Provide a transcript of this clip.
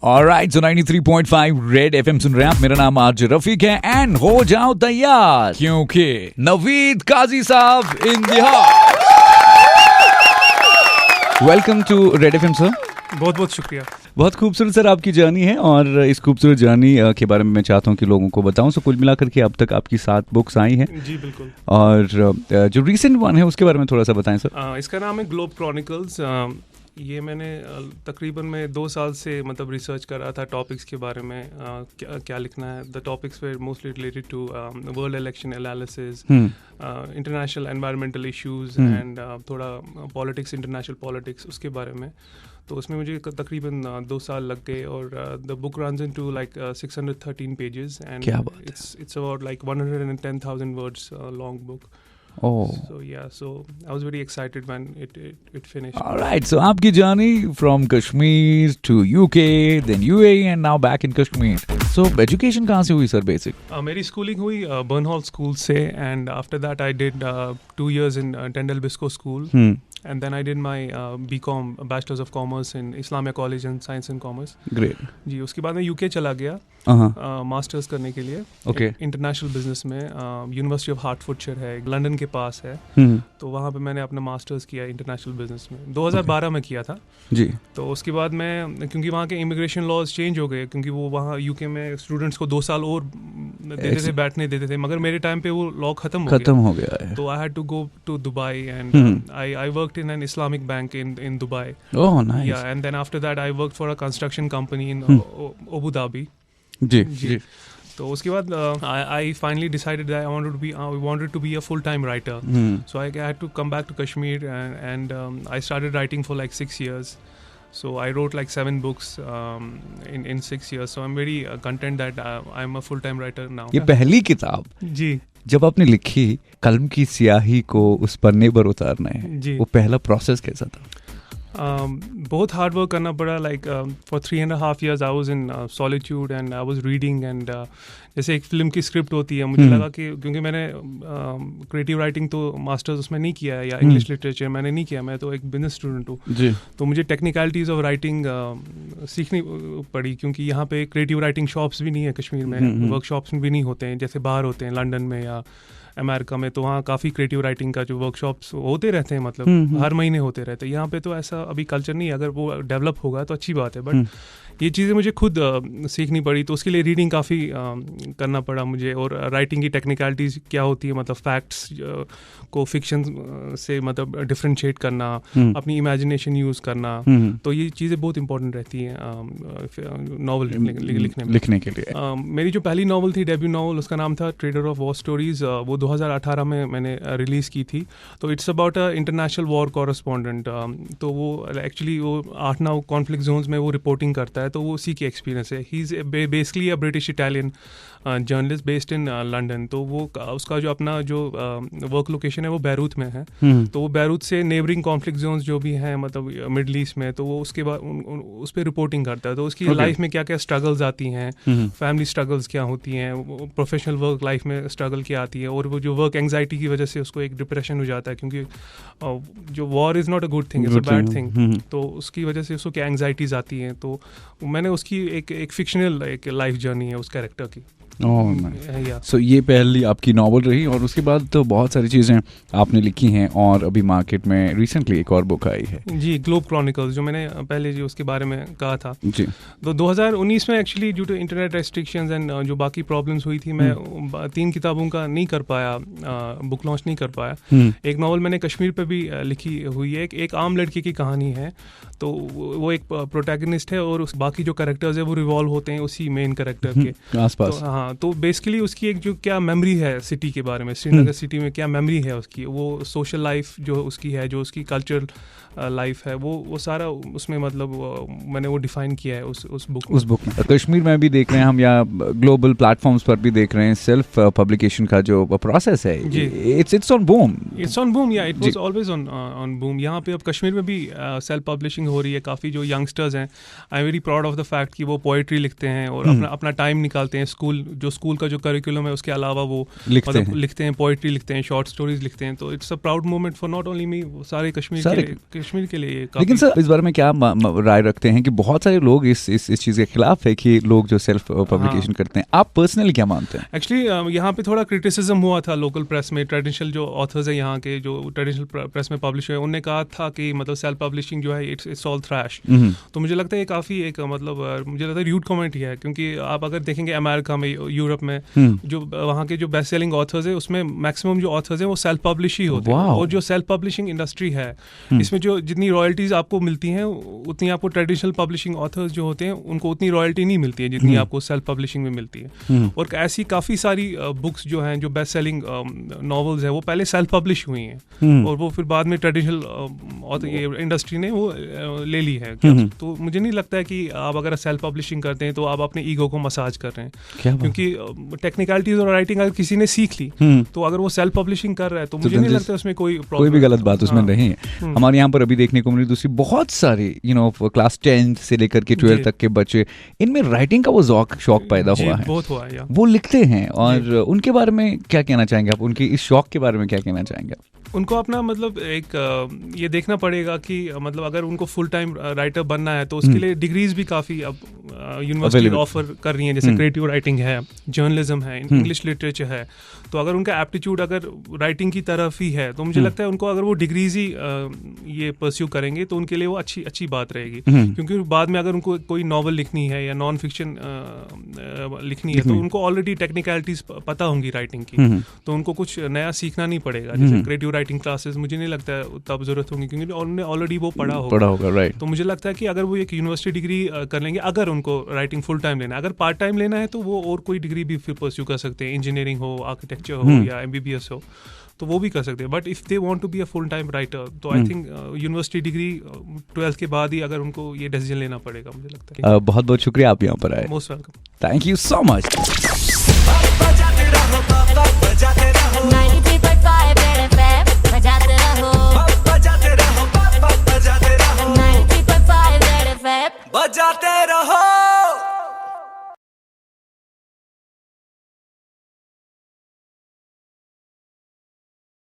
Alright, सो 93.5 red FM सुन रहे हैं आप। मेरा नाम आरजे रफीक है एंड हो जाओ तैयार क्योंकि नवीद काजी साहब in the house. Welcome to Red FM sir. बहुत बहुत शुक्रिया। बहुत खूबसूरत सर आपकी जर्नी है और इस खूबसूरत जर्नी के बारे में मैं चाहता हूँ कि लोगों को बताऊं। सो कुल मिलाकर के अब तक आपकी 7 बुक्स आई हैं। जी बिल्कुल। और जो रीसेंट वन है उसके बारे में थोड़ा सा बताएं सर। इसका नाम है ग्लोब क्रॉनिकल्स। ये मैंने तकरीबन मैं 2 साल से मतलब रिसर्च कर रहा था टॉपिक्स के बारे में, क्या लिखना है। The topics were mostly related to world election analysis, international environmental issues and थोड़ा पॉलिटिक्स, इंटरनेशनल पॉलिटिक्स उसके बारे में। तो उसमें मुझे तकरीबन 2 साल लग गए और the book runs into like 613 pages and it's about like 110,000 words long book. Oh. So I was very excited when it finished. All right, so आपकी journey from Kashmir to UK, then UAE and now back in Kashmir. So education कहाँ से हुई sir basic? मेरी schooling हुई Burnhall School से and after that I did 2 years in Tyndall Biscoe School. And then I did my BCom, Bachelor's of Commerce in Islamia College and Science and Commerce. Great. जी, उसके बाद मैं UK चला गया masters करने के लिए। Okay. International business में university of हार्टफोर्डशायर है, लंदन के पास है। तो वहाँ पे मैंने अपना मास्टर्स किया इंटरनेशनल बिजनेस में। 2012 में किया था जी। तो उसके बाद मैं, क्योंकि वहाँ के इमिग्रेशन लॉज चेंज हो गए, क्योंकि वो वहाँ यूके में स्टूडेंट्स को 2 साल और देते थे, बैठने देते थे, मगर मेरे टाइम पे वो लॉ खत्म हो गया है। तो I had to go to Dubai and I worked in an Islamic bank in Dubai. Oh nice. Yeah and then after that I worked for a construction company in Abu Dhabi. जी। तो उसके बाद I finally decided that I wanted to be a full-time writer. So I had to come back to Kashmir and I started writing for like 6 years. So I wrote like 7 books in 6 years. So I'm very content that I'm a full-time writer now. ये पहली किताब जी जब आपने लिखी, कलम की स्याही को उस पन्ने पर उतारना है, वो पहला प्रोसेस कैसा था? बहुत हार्ड वर्क करना पड़ा। Like for 3.5 years I was in solitude and I was reading and जैसे एक फिल्म की स्क्रिप्ट होती है, मुझे लगा कि क्योंकि मैंने क्रिएटिव राइटिंग तो मास्टर्स उसमें नहीं किया है या इंग्लिश लिटरेचर मैंने नहीं किया, मैं तो एक बिजनेस स्टूडेंट हूँ। तो मुझे टेक्निकलिटीज़ ऑफ राइटिंग सीखनी पड़ी, क्योंकि यहाँ पे क्रिएटिव राइटिंग शॉप्स भी नहीं है कश्मीर में, वर्कशॉप्स भी नहीं होते हैं जैसे बाहर होते हैं लंदन में या अमेरिका में। तो वहाँ काफ़ी क्रिएटिव राइटिंग का जो वर्कशॉप्स होते रहते हैं, मतलब हर महीने होते रहते हैं। यहाँ पे तो ऐसा अभी कल्चर नहीं है। अगर वो डेवलप होगा तो अच्छी बात है, बट ये चीज़ें मुझे खुद सीखनी पड़ी। तो उसके लिए रीडिंग काफ़ी करना पड़ा मुझे, और राइटिंग की टेक्निकलिटीज़ क्या होती है, मतलब फैक्ट्स को फिक्शन से मतलब डिफ्रेंशिएट करना, अपनी इमेजिनेशन यूज़ करना। तो ये चीज़ें बहुत इंपॉर्टेंट रहती हैं नावल लिखने के लिए। मेरी जो पहली नावल थी, डेब्यू नावल, उसका नाम था ट्रेडर ऑफ वॉर स्टोरीज। वो 2018 में मैंने रिलीज़ की थी। तो it's about a international war correspondent. तो वो एक्चुअली वो 8-9 कॉन्फ्लिक्ट जोन्स में वो रिपोर्टिंग करता है, तो वो उसी की एक्सपीरियंस है। He is basically a British Italian journalist based in London. तो वो उसका जो अपना जो वर्क लोकेशन है वो बैरूत में है। तो वो बैरूत से नेबरिंग कॉन्फ्लिक्ट जोन्स जो भी हैं, मतलब मिडल ईस्ट में, तो वो उसके बाद उस पर रिपोर्टिंग करता है। तो उसकी लाइफ में क्या क्या स्ट्रगल्स आती हैं, फैमिली स्ट्रगल्स क्या होती हैं, प्रोफेशनल वर्क लाइफ में स्ट्रगल क्या आती है, और वो जो वर्क एंग्जाइटी की वजह से उसको एक डिप्रेशन हो जाता है, क्योंकि जो war is not a good thing, it's a bad thing. तो उसकी वजह से उसको क्या एंग्जाइटीज़ आती हैं। तो मैंने उसकी एक फिक्शनल एक लाइफ जर्नी है उस कैरेक्टर की। सो ये पहली आपकी नॉवल रही, और उसके बाद तो बहुत सारी चीज़ें आपने लिखी हैं, और अभी मार्केट में रिसेंटली एक और बुक आई है जी, ग्लोब क्रॉनिकल्स, जो मैंने पहले जी उसके बारे में कहा था जी। तो 2019 में actually due to internet restrictions and जो बाकी प्रॉब्लम्स हुई थी, मैं 3 किताबों का नहीं कर पाया, बुक लॉन्च नहीं कर पाया। एक नॉवल मैंने कश्मीर पे भी लिखी हुई है, एक आम लड़के की कहानी है। तो वो एक प्रोटैगनिस्ट है, और बाकी जो कैरेक्टर्स है वो रिवॉल्व होते हैं उसी मेन कैरेक्टर के आसपास। तो हाँ, तो बेसिकली उसकी एक जो क्या मेमोरी है सिटी के बारे में, श्रीनगर सिटी में क्या मेमोरी है उसकी, वो सोशल लाइफ जो उसकी है, जो उसकी कल्चरल लाइफ है, वो सारा उसमें मतलब मैंने वो डिफाइन किया है उस बुक में। कश्मीर में भी देख रहे हैं हम, या ग्लोबल प्लेटफॉर्म्स पर भी देख रहे हैं, सेल्फ पब्लिकेशन का जो प्रोसेस है, इट्स ऑन बूम या it was always on boom. यहाँ पे अब कश्मीर में भी सेल्फ पब्लिशिंग हो रही है। काफ़ी जो यंगस्टर्स हैं, I am very proud of the fact कि वो पोइट्री लिखते हैं और अपना टाइम निकालते हैं, स्कूल जो स्कूल का जो करिकुलम है उसके अलावा वो लिखते हैं, पोइट्री लिखते हैं, शॉर्ट स्टोरीज लिखते हैं, तो it's a proud moment for not only me, सारे कश्मीर के लिए। लेकिन सर इस बारे में क्या राय रखते हैं कि बहुत सारे लोग इस चीज़ के खिलाफ है कि लोग जो सेल्फ पब्लिकेशन करते हैं, आप पर्सनली क्या मानते हैं? एक्चुअली यहाँ पे थोड़ा क्रिटिसिज्म हुआ था लोकल प्रेस में, ट्रेडिशनल जो ऑथर्स है यहाँ के जो ट्रेडिशनल प्रेस में पब्लिश हुए, उन्होंने कहा था कि मतलब सेल्फ पब्लिशिंग जो है इट्स ऑल थ्रैश। तो मुझे लगता है ये काफ़ी एक मतलब मुझे लगता है र्यूड कमेंट ही है, क्योंकि आप अगर देखेंगे अमेरिका में, यूरोप में जो वहाँ के जो बेस्ट सेलिंग ऑथर्स है उसमें मैक्सिमम जो ऑथर्स हैं वो सेल्फ पब्लिश ही होते हैं। और जो सेल्फ पब्लिशिंग इंडस्ट्री है इसमें जो जितनी रॉयल्टीज आपको मिलती हैं उतनी आपको ट्रेडिशनल पब्लिशिंग ऑथर्स जो होते हैं उनको उतनी रॉयल्टी नहीं मिलती है जितनी आपको सेल्फ पब्लिशिंग में मिलती है। और ऐसी काफ़ी सारी बुक्स जो हैं जो बेस्ट सेलिंग नॉवेल्स हैं वो पहले सेल्फ पब्लिश हुई हैं और वो फिर बाद में ट्रेडिशनल इंडस्ट्री ने वो ले ली है। तो मुझे नहीं लगता है कि आप अगर सेल्फ पब्लिशिंग करते हैं तो आप अपने ईगो को मसाज कर रहे हैं, क्योंकि टेक्निकलिटीज और राइटिंग अगर किसी ने सीख ली तो अगर वो सेल्फ पब्लिशिंग कर रहा है तो मुझे नहीं लगता उसमें कोई भी गलत बात उसमें नहीं है। हमारे यहाँ पर अभी देखने को मिली दूसरी बहुत सारी क्लास 10 से लेकर के 12 तक के बच्चे, इनमें राइटिंग का वो शौक पैदा हुआ है, बहुत हुआ है, वो लिखते हैं। और उनके बारे में क्या कहना चाहेंगे आप? उनके इस शौक के बारे में क्या कहना चाहेंगे? उनको अपना मतलब एक ये देखना पड़ेगा कि मतलब अगर उनको फुल टाइम राइटर बनना है तो उसके लिए डिग्रीज भी काफ़ी अब यूनिवर्सिटी ऑफर कर रही हैं, जैसे क्रिएटिव राइटिंग है, जर्नलिज्म है, इंग्लिश लिटरेचर है। तो अगर उनका एप्टीट्यूड अगर राइटिंग की तरफ ही है तो मुझे लगता है उनको अगर वो डिग्रीज ही ये परस्यू करेंगे तो उनके लिए वो अच्छी बात रहेगी, क्योंकि बाद में अगर उनको कोई नॉवल लिखनी है या नॉन फिक्शन लिखनी है तो उनको ऑलरेडी टेक्निकलिटीज पता होंगी राइटिंग की, तो उनको कुछ नया सीखना नहीं पड़ेगा। जैसे क्रिएटिव राइटिंग क्लासेस मुझे नहीं लगता है तब जरूरत होगी, क्योंकि उन्होंने ऑलरेडी वो पढ़ा होगा, राइट। तो मुझे लगता है कि अगर वो एक यूनिवर्सिटी डिग्री कर लेंगे, अगर उनको राइटिंग फुल टाइम लेना है, अगर पार्ट टाइम लेना है तो वो और कोई डिग्री भी फिर परस्यू कर सकते हैं, इंजीनियरिंग हो, आर्किटेक्चर हो या MBBS हो, तो वो भी कर सकते हैं। But if they want to be a full time writer तो I think university degree 12th के बाद ही अगर उनको ये डिसीजन लेना पड़ेगा, मुझे लगता है। बहुत बहुत शुक्रिया आप यहाँ पर आए। Most welcome, thank you so much. बजाते रहो